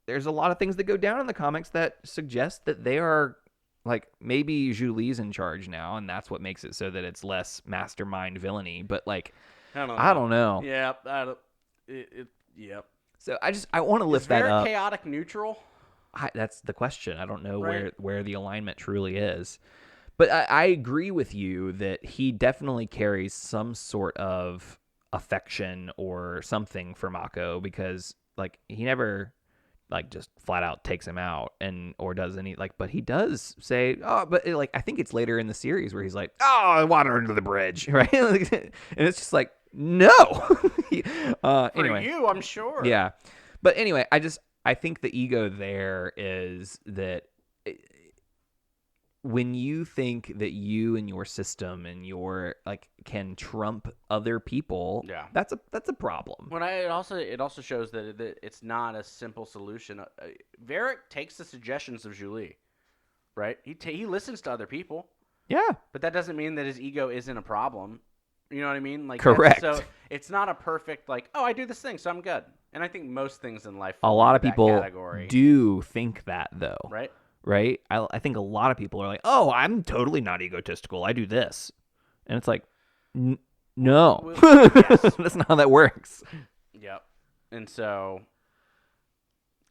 there's a lot of things that go down in the comics that suggest that they are like maybe Julie's in charge now, and that's what makes it so that it's less mastermind villainy. But like, I don't know. Yeah. Yep. So I want to lift that up. Chaotic neutral? That's the question. I don't know Right. where the alignment truly is. But I agree with you that he definitely carries some sort of affection or something for Mako, because like he never like just flat out takes him out or does any like, but he does say, oh, but like I think it's later in the series where he's like, oh, water under the bridge, right? And it's just like, no. Anyway, For you, I'm sure. yeah, but anyway, I think the ego there is that when you think that you and your system and your like can trump other people, Yeah. that's a problem. When it also shows that it's not a simple solution. Varric takes the suggestions of Julie, right? He listens to other people, Yeah, but that doesn't mean that his ego isn't a problem. You know what I mean? Like correct. So it's not a perfect like, oh, I do this thing, so I'm good. And I think most things in life A fall lot into of that people category, do think that though, right? right? I think a lot of people are like, oh, I'm totally not egotistical. I do this. And it's like, no. Well, yes. That's not how that works. Yep. And so,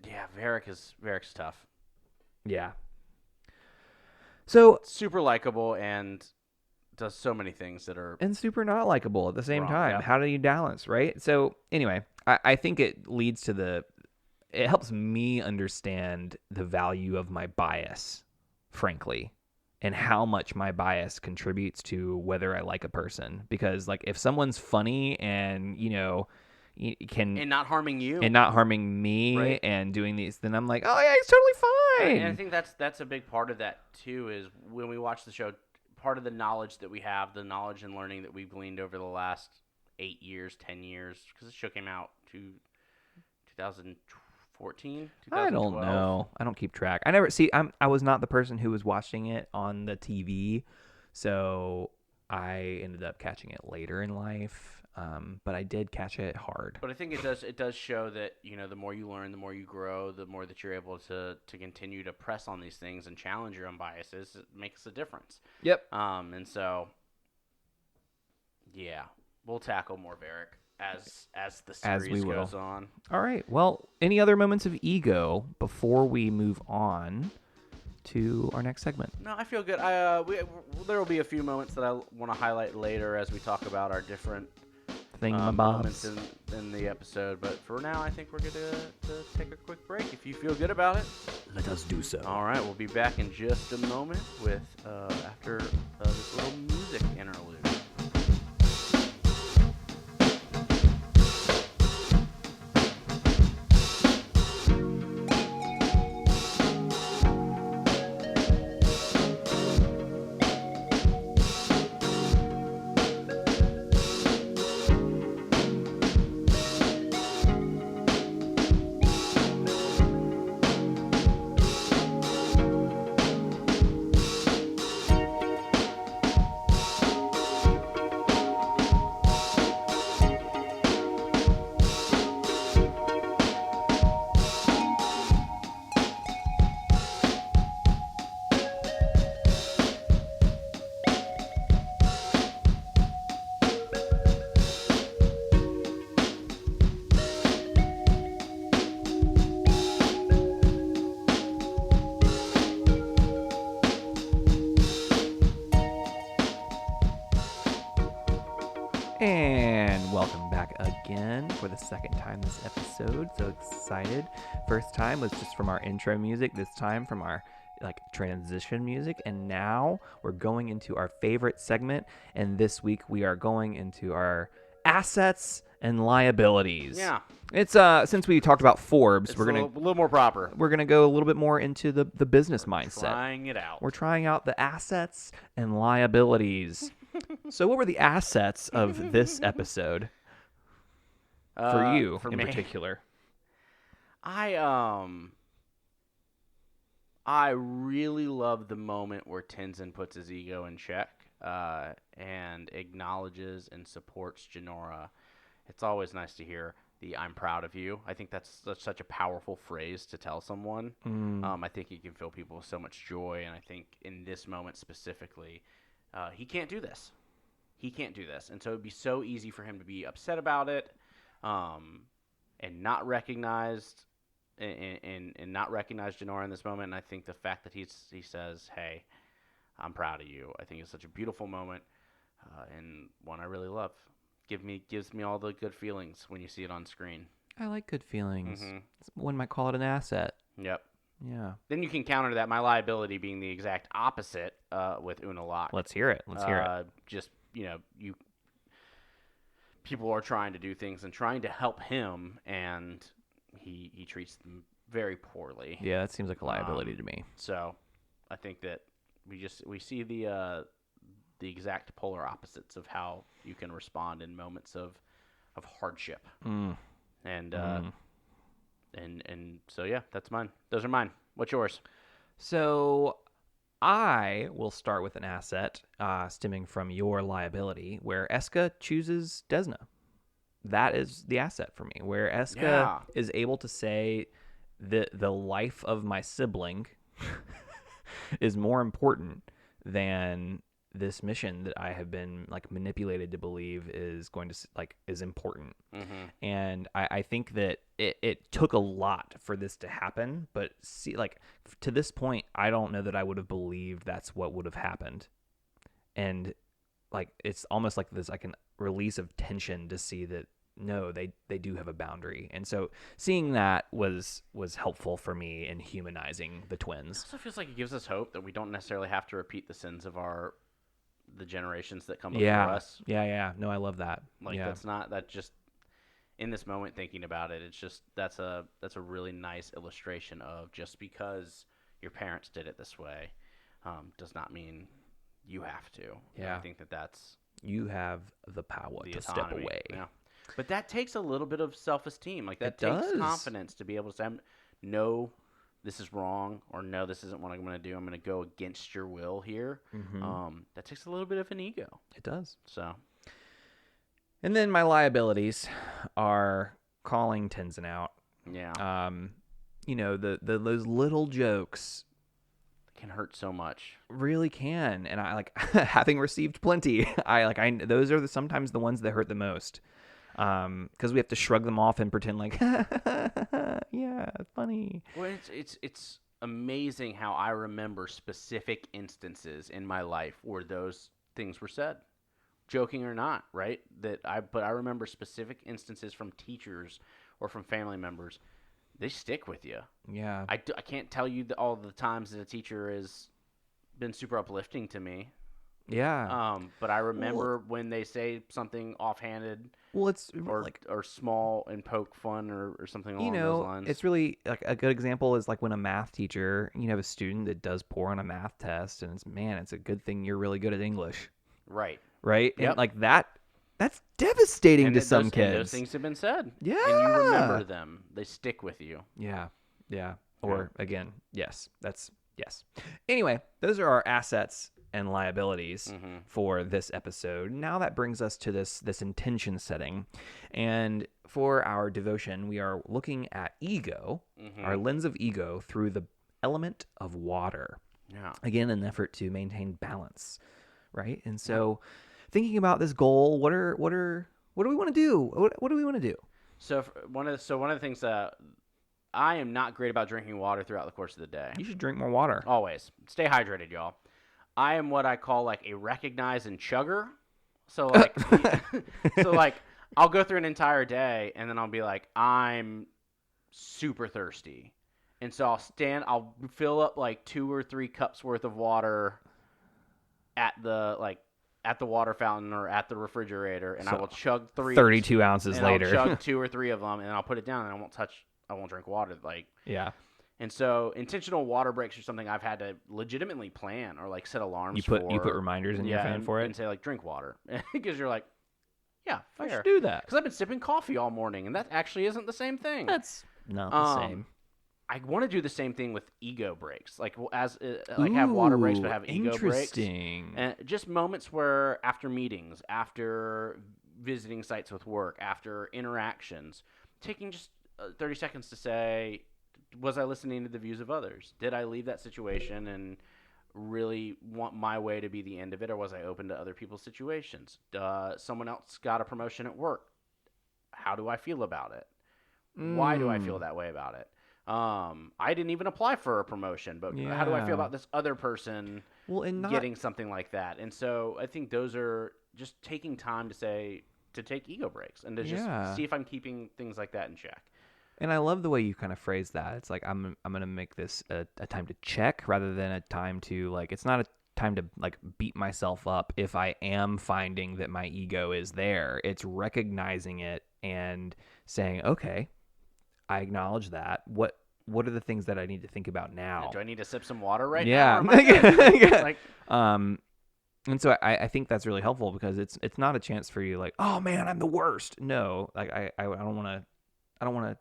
yeah, Varric's tough. Yeah. So, Super likable and does so many things that are and super not likable at the same wrong, time. yeah. How do you balance, right? So, anyway, I think it leads to it helps me understand the value of my bias, frankly, and how much my bias contributes to whether I like a person. Because like if someone's funny and can and not harming you and not harming me Right. and doing these, then I'm like, oh yeah, he's totally fine. And I think that's a big part of that too. Is when we watch the show, part of the knowledge that we have, the knowledge and learning that we've gleaned over the last 8 years, 10 years, because the show came out to 2014, I don't 2012. know. I don't keep track. I was not the person who was watching it on the TV, so I ended up catching it later in life. But I did catch it hard. But I think it does show that the more you learn, the more you grow, the more that you're able to continue to press on these things and challenge your own biases. It makes a difference. Yep. And so, yeah, we'll tackle more Varric as the series goes on. All right. Well, any other moments of ego before we move on to our next segment? No, I feel good. There will be a few moments that I want to highlight later as we talk about our different moments in the episode. But for now, I think we're going to take a quick break. If you feel good about it, Let us do so. all right. We'll be back in just a moment with after this little music interlude. And welcome back again for the second time this episode. So excited. First time was just from our intro music. This time from our transition music. And now we're going into our favorite segment. And this week we are going into our assets and liabilities. Yeah. It's since we talked about Forbes, It's we're gonna a little more proper. we're gonna go a little bit more into the business mindset. Trying it out. We're trying out the assets and liabilities So what were the assets of this episode for you for in me, particular? I really love the moment where Tenzin puts his ego in check and acknowledges and supports Jinora. It's always nice to hear the "I'm proud of you." I think that's such a powerful phrase to tell someone. I think it can fill people with so much joy, and I think in this moment specifically, he can't do this. He can't do this, and so it'd be so easy for him to be upset about it, and not recognized and not recognize Jinora in this moment. And I think the fact that he says, "Hey, I'm proud of you," I think is such a beautiful moment, and one I really love. Gives me all the good feelings when you see it on screen. I like good feelings. One might call it an asset. Yep. Yeah. Then you can counter that my liability being the exact opposite with Unalaq. Let's hear it. Just people are trying to do things and trying to help him, and he treats them very poorly. Yeah, that seems like a liability to me. So I think that we see the exact polar opposites of how you can respond in moments of hardship. And so yeah, that's mine. Those are mine. What's yours? So I will start with an asset stemming from your liability, where Eska chooses Desna. That is the asset for me, where Eska is able to say that the life of my sibling is more important than this mission that I have been like manipulated to believe is going to is important. And I think that it took a lot for this to happen, but to this point, I don't know that I would have believed that's what would have happened. And it's almost like this, like an release of tension to see that no, they do have a boundary. And so seeing that was helpful for me in humanizing the twins. It also feels like it gives us hope that we don't necessarily have to repeat the sins of the generations that come before us. Yeah. No, I love that. That just in this moment thinking about it, it's just that's a really nice illustration of just because your parents did it this way does not mean you have to. Yeah. And I think that's you have the power to step away. Yeah. But that takes a little bit of self-esteem. Like that takes confidence to be able to say, no, this is wrong, or no, this isn't what I'm going to do. I'm going to go against your will here. That takes a little bit of an ego. It does. So, and then my liabilities are calling Tenzin out. Yeah. Those little jokes can hurt so much. Really can, and I having received plenty. Those are sometimes the ones that hurt the most. Because we have to shrug them off and pretend like, yeah, funny. Well, it's amazing how I remember specific instances in my life where those things were said, joking or not, right? But I remember specific instances from teachers or from family members. They stick with you. Yeah. I can't tell you all the times that a teacher has been super uplifting to me. Yeah. But I remember when they say something offhanded. Well, it's or small and poke fun or something along those lines. It's really like a good example is like when a math teacher, you have a student that does poor on a math test, and it's a good thing you're really good at English. Right. Yep. And like that's devastating to some kids. And those things have been said. Yeah. And you remember them. They stick with you. Yeah. Or again, yes. Yes. Anyway, those are our assets and liabilities for this episode. Now that brings us to this intention setting. And for our devotion, we are looking at ego, our lens of ego through the element of water. Yeah. Again, in an effort to maintain balance, right? And so thinking about this goal, what do we want to do? What do we want to do? So one of the things that I am not great about drinking water throughout the course of the day. You should drink more water. Always. Stay hydrated, y'all. I am what I call like a recognize and chugger. So like I'll go through an entire day and then I'll be like, I'm super thirsty. And so I'll fill up like 2 or 3 cups worth of water at the water fountain or at the refrigerator, and I will chug 32 ounces later. I'll chug 2 or 3 of them, and I'll put it down, and I won't drink water. Yeah. And so intentional water breaks are something I've had to legitimately plan or like set alarms You put reminders in your phone for it? and say like drink water because you're like, yeah, I fair. should do that. Because I've been sipping coffee all morning, and that actually isn't the same thing. That's not the same. I want to do the same thing with ego breaks, like have water breaks, but have ego breaks. Interesting. And just moments where after meetings, after visiting sites with work, after interactions, taking just 30 seconds to say, was I listening to the views of others? Did I leave that situation and really want my way to be the end of it, or was I open to other people's situations? Someone else got a promotion at work. How do I feel about it? Why do I feel that way about it? I didn't even apply for a promotion, but how do I feel about this other person getting something like that? And so I think those are just taking time to take ego breaks and to just see if I'm keeping things like that in check. And I love the way you kind of phrase that. It's like I'm gonna make this a time to check rather than a time to like. It's not a time to like beat myself up if I am finding that my ego is there. It's recognizing it and saying, okay, I acknowledge that. What are the things that I need to think about now? Do I need to sip some water right now? Yeah. And so I think that's really helpful because it's not a chance for you like, oh man, I'm the worst. No, like I don't want to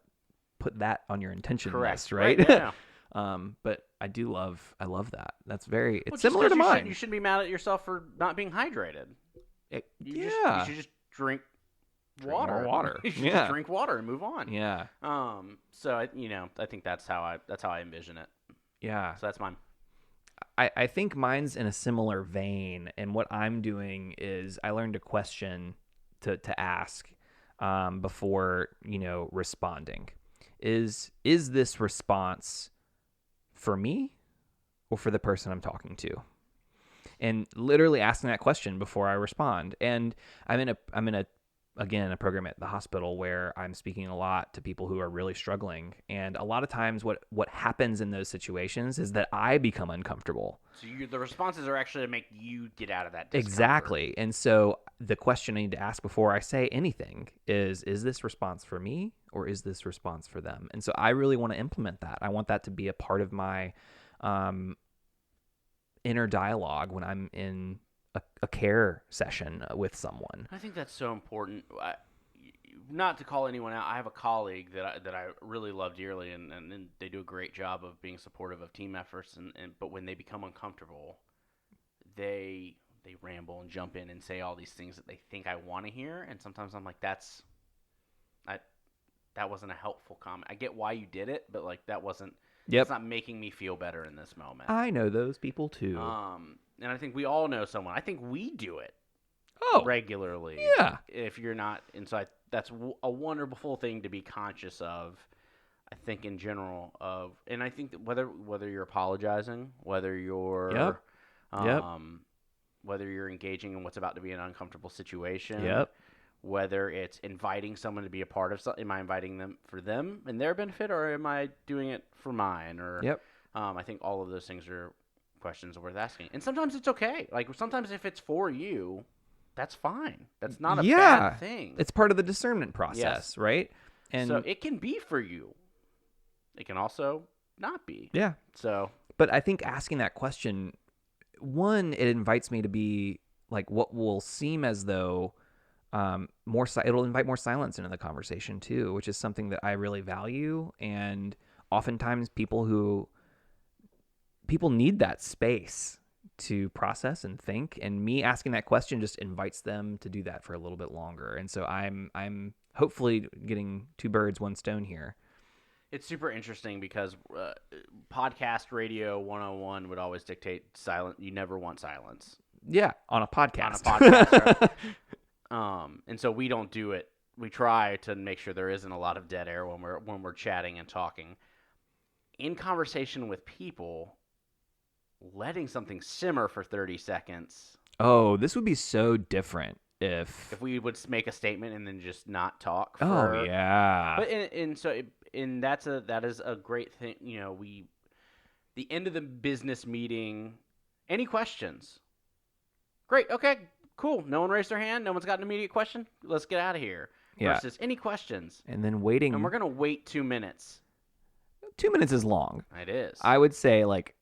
put that on your intention list, right? Yeah. But I love that. It's similar to mine. You shouldn't be mad at yourself for not being hydrated. You should just drink water. More water. You should just drink water and move on. Yeah. So I think that's how I envision it. Yeah. So that's mine. I think mine's in a similar vein, and what I'm doing is I learned a question to ask before responding. Is this response for me or for the person I'm talking to? And literally asking that question before I respond. And I'm in a program at the hospital where I'm speaking a lot to people who are really struggling. And a lot of times what happens in those situations is that I become uncomfortable. So the responses are actually to make you get out of that discomfort. Exactly. And so the question I need to ask before I say anything is this response for me or is this response for them? And so I really want to implement that. I want that to be a part of my inner dialogue when I'm in a care session with someone. I think that's so important. Not to call anyone out, I have a colleague that I really love dearly, and they do a great job of being supportive of team efforts. But when they become uncomfortable, they ramble and jump in and say all these things that they think I want to hear. And sometimes I'm like, that wasn't a helpful comment. I get why you did it, but like that wasn't. Yep. It's not making me feel better in this moment. I know those people too. And I think we all know someone. I think we do it regularly. Yeah. If you're not inside, that's a wonderful thing to be conscious of. I think in general and I think that whether you're apologizing, whether you're, whether you're engaging in what's about to be an uncomfortable situation, whether it's inviting someone to be a part of something, am I inviting them for them and their benefit, or am I doing it for mine? Or I think all of those things are questions worth asking. And sometimes it's okay. Like sometimes if it's for you, that's fine. That's not a bad thing. It's part of the discernment process, right? And so it can be for you. It can also not be. Yeah. So, but I think asking that question, one, it invites me to be like what will seem as though it'll invite more silence into the conversation too, which is something that I really value. And oftentimes people need that space to process and think, and me asking that question just invites them to do that for a little bit longer. And so I'm hopefully getting two birds, one stone here. It's super interesting because podcast radio 101 would always dictate silence. You never want silence. Yeah, on a podcast. Right? And so we don't do it. We try to make sure there isn't a lot of dead air when we're chatting and talking. In conversation with people, letting something simmer for 30 secons. Oh, this would be so different if we would make a statement and then just not talk. Oh yeah. But that is a great thing. The end of the business meeting. Any questions? Great. Okay. Cool. No one raised their hand. No one's got an immediate question. Let's get out of here. Yeah. Versus any questions. And then waiting. And we're gonna wait 2 minutes. 2 minutes is long. It is. I would say like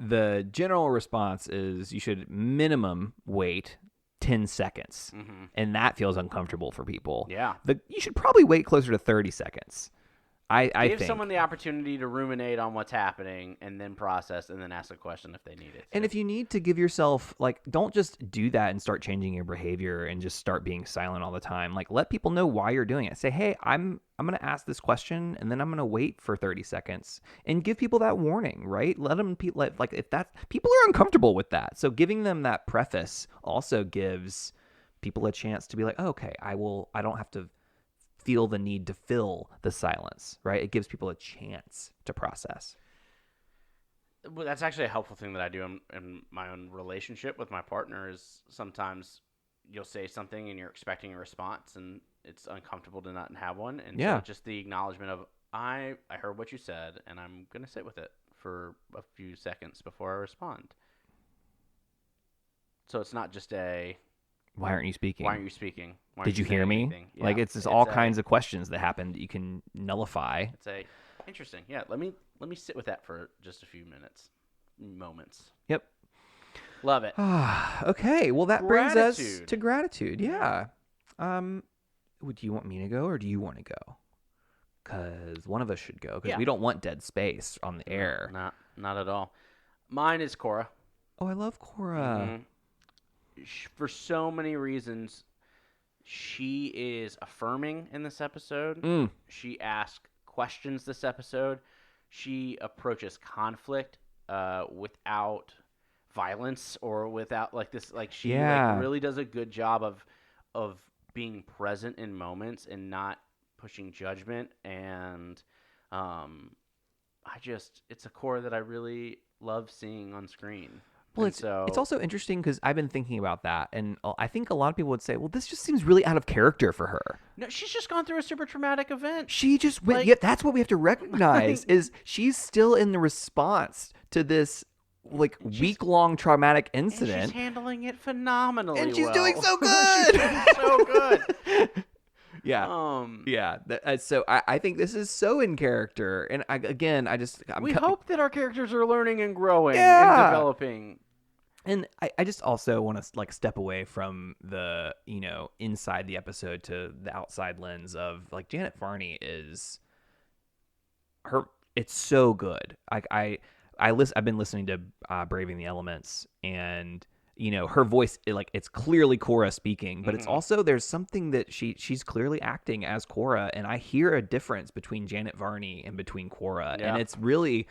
the general response is you should minimum wait 10 seconds. Mm-hmm. And that feels uncomfortable for people. Yeah. You should probably wait closer to 30 seconds. I Give think. someone the opportunity to ruminate on what's happening and then process and then ask a question if they need it. And if you need to give yourself, like, don't just do that and start changing your behavior and just start being silent all the time. Like, let people know why you're doing it. Say, hey, I'm going to ask this question and then I'm going to wait for 30 seconds and give people that warning, right? Let them, like, if that, people are uncomfortable with that. So giving them that preface also gives people a chance to be like, oh, okay, I don't have to feel the need to fill the silence, right? It gives people a chance to process. Well, that's actually a helpful thing that I do in my own relationship with my partner is sometimes you'll say something and you're expecting a response and it's uncomfortable to not have one. And so just the acknowledgement of, I heard what you said and I'm going to sit with it for a few seconds before I respond. So it's not just a... Why aren't you speaking? Why aren't you speaking? Did you hear me? Yeah. Like it's all kinds of questions that happen that you can nullify. It's interesting. Yeah, let me sit with that for just a few moments. Yep. Love it. Okay, well that brings us Gratitude. to gratitude. Yeah. Would you want me to go or do you want to go? Because one of us should go because we don't want dead space on the air. Not at all. Mine is Korra. Oh, I love Korra. Mm-hmm. For so many reasons, she is affirming in this episode. She asks questions this episode. She approaches conflict without violence or without like this. Like she like, really does a good job of being present in moments and not pushing judgment. And it's a Korra that I really love seeing on screen. Well, it's also interesting because I've been thinking about that, and I think a lot of people would say, well, this just seems really out of character for her. No, she's just gone through a super traumatic event. She just went, yeah, that's what we have to recognize, is she's still in the response to this like week-long traumatic incident. And she's handling it phenomenally and she's well. doing so good! She's doing so good! Yeah. So I think this is so in character, and we hope that our characters are learning and growing and developing. And I just also want to like step away from the inside the episode to the outside lens of like Janet Varney is her. It's so good. I've been listening to Braving the Elements and. Her voice, it's clearly Korra speaking, but it's also, there's something that she's clearly acting as Korra, and I hear a difference between Janet Varney and between Korra, and it's really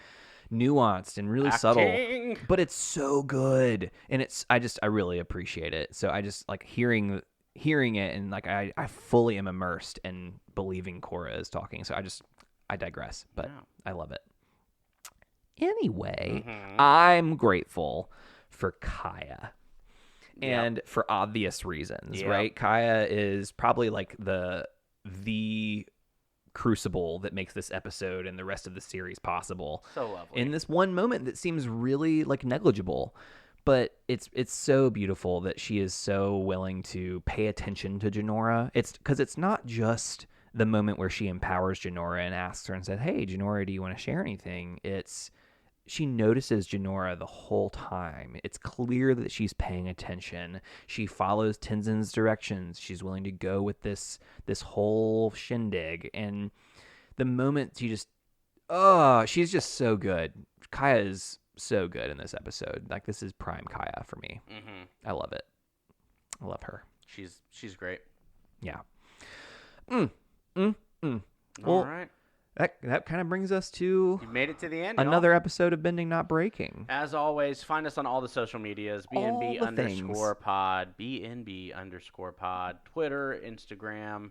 nuanced and really subtle, but it's so good, and I really appreciate it. So I just like hearing it, and like I fully am immersed in believing Korra is talking. So I digress, but I love it. Anyway, I'm grateful for Kaya. And for obvious reasons, right? Kaya is probably like the crucible that makes this episode and the rest of the series possible. So lovely. In this one moment that seems really like negligible, but it's so beautiful that she is so willing to pay attention to Jinora. It's because it's not just the moment where she empowers Jinora and asks her and said, "Hey, Jinora, do you want to share anything?" She notices Jinora the whole time. It's clear that she's paying attention. She follows Tenzin's directions. She's willing to go with this whole shindig. And the moment she's just so good. Kaya is so good in this episode. Like, this is prime Kaya for me. I love it. I love her. She's great. Yeah. All right. That kind of brings us to... You made it to the end. Another episode of Bending Not Breaking. As always, find us on all the social medias. BNB_pod. BNB_pod. Twitter, Instagram,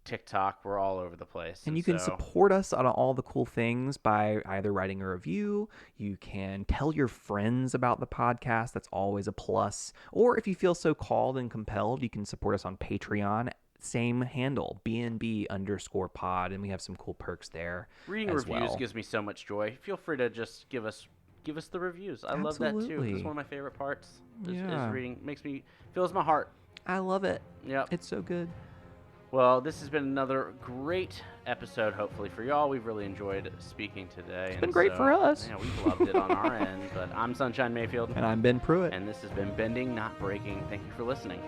TikTok. We're all over the place. And you can support us on all the cool things by either writing a review. You can tell your friends about the podcast. That's always a plus. Or if you feel so called and compelled, you can support us on Patreon. Same handle, BNB_pod, and we have some cool perks there. Reading reviews gives me so much joy. Feel free to just give us the reviews. I love that too. It's one of my favorite parts. Is reading. Fills my heart. I love it. Yep. It's so good. Well, this has been another great episode, hopefully, for y'all. We've really enjoyed speaking today. It's been great for us. Yeah, we've loved it on our end. But I'm Sunshine Mayfield. And I'm Ben Pruitt. And this has been Bending, Not Breaking. Thank you for listening.